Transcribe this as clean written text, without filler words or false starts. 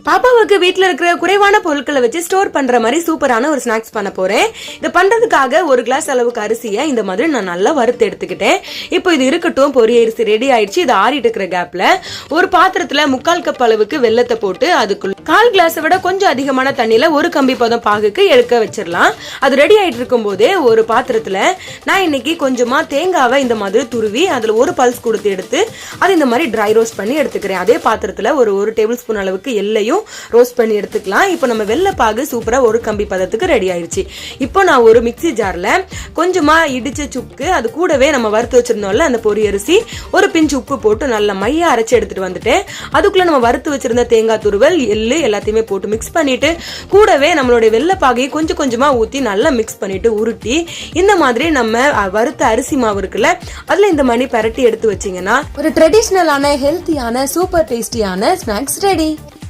பாப்பாவுக்கு வீட்டுல இருக்கிற குறைவான பொருட்களை வச்சு ஸ்டோர் பண்ற மாதிரி சூப்பரான ஒரு ஸ்நாக்ஸ் பண்ண போறேன். இதை பண்றதுக்காக ஒரு கிளாஸ் அளவுக்கு அரிசியை இந்த மாதிரி நான் நல்லா வறுத்து எடுத்துக்கிட்டேன். இப்போ இது இருக்கட்டும், பொரிய அரிசி ரெடி ஆயிடுச்சு. இது ஆறிட்டு இருக்கிற கேப்ல ஒரு பாத்திரத்துல 3/4 கப் அளவுக்கு வெல்லத்தை போட்டு அதுக்குள்ள 1/4 கிளாஸை விட கொஞ்சம் அதிகமான தண்ணியில ஒரு கம்பி பதம் பாகுக்கு எடுக்க வச்சிடலாம். அது ரெடி ஆயிட்டு இருக்கும் போதே ஒரு பாத்திரத்துல நான் இன்னைக்கு கொஞ்சமா தேங்காவை இந்த மாதிரி துருவி அதுல ஒரு பல்ஸ் கொடுத்து எடுத்து அது இந்த மாதிரி ட்ரை ரோஸ்ட் பண்ணி எடுத்துக்கிறேன். அதே பாத்திரத்துல ஒரு டேபிள் ஸ்பூன் அளவுக்கு எல்லையும் ரோஸ்ட் பண்ணி எடுத்துக்கலாம். இப்போ நம்ம வெள்ளப்பாகு சூப்பரா ஒரு கம்பி பதத்துக்கு ரெடி ஆயிடுச்சு. இப்போ நான் ஒரு மிக்ஸி ஜார்ல கொஞ்சமா இடிச்ச சுக்கு, அது கூடவே நம்ம வறுத்து வச்சிருந்தோம்ல அந்த பொரி அரிசி, ஒரு பிஞ்ச் உப்பு போட்டு நல்லா மையா அரைச்சு எடுத்துட்டு வந்துட்டேன். அதுக்குள்ள நம்ம வறுத்து வச்சிருந்த தேங்காய் துருவல், எள்ளு எல்லாத்தையுமே போட்டு மிக்ஸ் பண்ணிட்டு கூடவே நம்மளுடைய வெள்ளப்பாகையை கொஞ்சம் கொஞ்சமா ஊத்தி நல்லா மிக்ஸ் பண்ணிட்டு உருட்டி இந்த மாதிரி நம்ம வறுத்த அரிசி மாவு இருக்குல்ல அதுல இந்த மாதிரி பரட்டி எடுத்து வச்சீங்கன்னா ஒரு ட்ரெடிஷனலான ஹெல்த்தியான சூப்பர் டேஸ்டியான ஸ்நாக்ஸ் ரெடி.